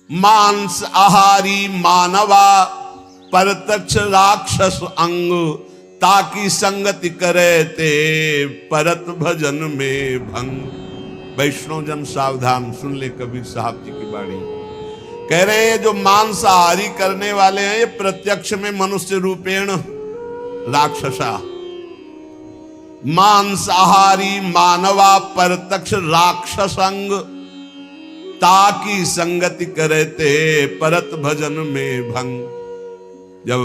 मांस आहारी मानवा परतक्ष राक्षस अंग, ताकि संगति करे ते परत भजन में भंग। वैष्णव जन सावधान सुन ले कबीर साहब जी की बाणी। कह रहे हैं जो मांसाहारी करने वाले हैं ये प्रत्यक्ष में मनुष्य रूपेण राक्षसा। मांसाहारी मानवा परतक्ष राक्षसंग, ताकि संगति करे ते परत भजन में भंग। जब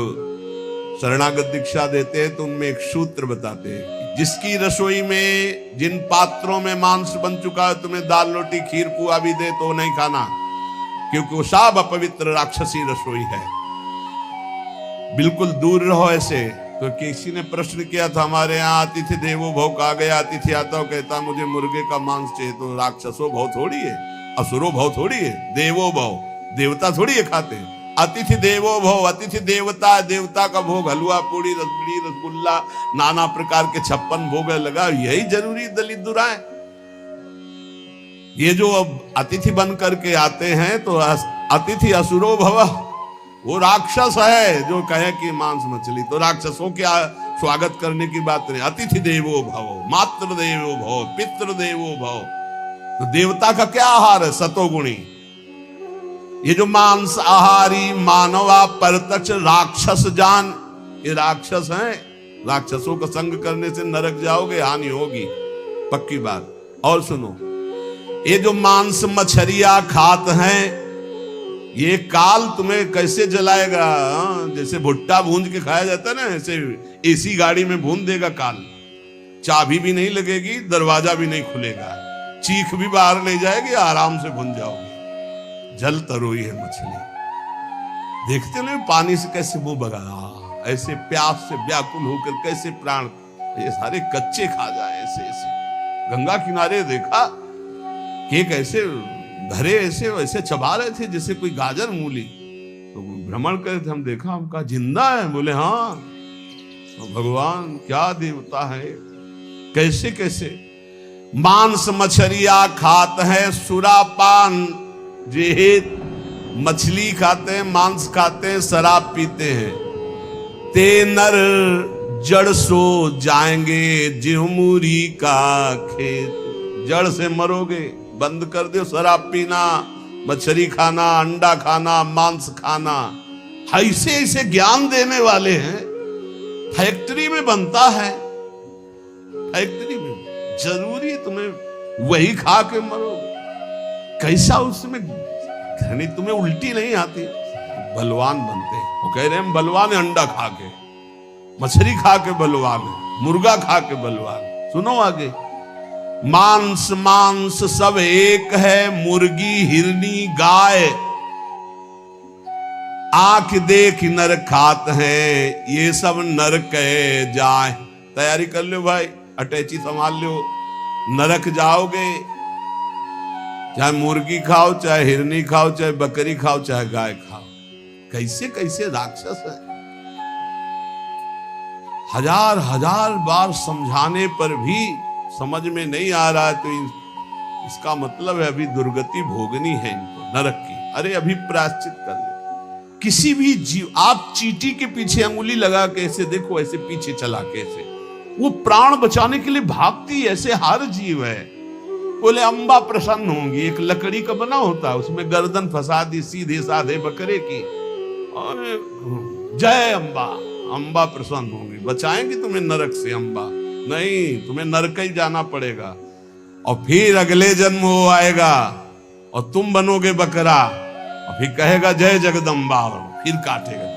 शरणागत दीक्षा देते हैं तो उनमें एक सूत्र बताते हैं कि जिसकी रसोई में जिन पात्रों में मांस बन चुका है, तुम्हें दाल रोटी खीर पुआ भी दे तो नहीं खाना, क्योंकि वो सब अपवित्र राक्षसी रसोई है। बिल्कुल दूर रहो ऐसे। तो किसी ने प्रश्न किया था, हमारे यहाँ अतिथि देवो भव कहा गया, अतिथि आता हो कहता मुझे मुर्गे का मांस चाहिए, तो राक्षसो भव थोड़ी है, असुरो भव थोड़ी है, देवो भव देवता थोड़ी है खाते हैं। अतिथि देवो भव, अतिथि देवता, देवता का भोग हलवा पूड़ी रसगुल्ली रसगुल्ला नाना प्रकार के 56 भोग लगा, यही जरूरी दलित दुराए। ये जो अब अतिथि बन करके आते हैं तो अतिथि असुरो भव, वो राक्षस है जो कहे कि मांस मछली, तो राक्षसों के स्वागत करने की बात नहीं। अतिथि देवो भव, मातृ देवो भव, पितृ देवो भव, तो देवता का क्या आहार है? सतोगुणी। ये जो मांस आहारी मानवा परतक्ष राक्षस जान, ये राक्षस हैं। राक्षसों का संग करने से नरक जाओगे, हानि होगी, पक्की बात। और सुनो, ये जो मांस मछलियां खात हैं, ये काल तुम्हें कैसे जलाएगा? जैसे भुट्टा भूंज के खाया जाता है ना, ऐसे एसी गाड़ी में भून देगा काल। चाबी भी नहीं लगेगी, दरवाजा भी नहीं खुलेगा, चीख भी बाहर नहीं जाएगी, आराम से भून जाओगे। जल तरोई है मछली, देखते ना पानी से कैसे मुंह बगा, ऐसे प्यास से व्याकुल होकर कैसे प्राण, ये सारे कच्चे खा जाए ऐसे ऐसे। गंगा किनारे देखा कि कैसे भरे ऐसे वैसे चबा रहे थे जैसे कोई गाजर मूली। तो भ्रमण करे थे, हम देखा, हम कहा जिंदा है? बोले हाँ। तो भगवान क्या देवता है, कैसे कैसे। मांस मछलियां खात है सुरापान, जे मछली खाते हैं, मांस खाते हैं, शराब पीते हैं। ते नर जड़ सो जाएंगे जिहमुरी का खेत, जड़ से मरोगे। बंद कर दो शराब पीना, मछली खाना, अंडा खाना, मांस खाना। ऐसे ऐसे ज्ञान देने वाले हैं। फैक्ट्री में बनता है, फैक्ट्री में जरूरी तुम्हें वही खा के मरोगे। कैसा उसमें घृणित, तुम्हें उल्टी नहीं आती, बलवान बनते हैं। वो कह रहे हैं बलवान है, अंडा खा के, मछली खा के बलवान है, मुर्गा खा के बलवान। सुनो आगे, मांस मांस सब एक है, मुर्गी हिरनी गाय, आंख देख नर खात है, ये सब नर कहे जाए। तैयारी कर लो भाई, अटैची संभाल लो, नरक जाओगे। चाहे मुर्गी खाओ, चाहे हिरनी खाओ, चाहे बकरी खाओ, चाहे गाय खाओ। कैसे कैसे राक्षस है। हजार हजार बार समझाने पर भी समझ में नहीं आ रहा है, तो इसका मतलब है अभी दुर्गति भोगनी है इनको, नरक की। अरे अभी प्रायश्चित कर ले। किसी भी जीव, आप चींटी के पीछे अंगुली लगा के ऐसे देखो, ऐसे पीछे चला के ऐसे, वो प्राण बचाने के लिए भागती, ऐसे हर जीव है। बोले अम्बा प्रसन्न होंगी, एक लकड़ी का बना होता है, उसमें गर्दन फंसा दी सीधे साधे बकरे की, और जय अम्बा, अम्बा प्रसन्न होंगी, बचाएंगी तुम्हें नरक से अम्बा। नहीं, तुम्हें नरक ही जाना पड़ेगा, और फिर अगले जन्म वो आएगा और तुम बनोगे बकरा, और फिर कहेगा जय जगदम्बा, और फिर काटेगा,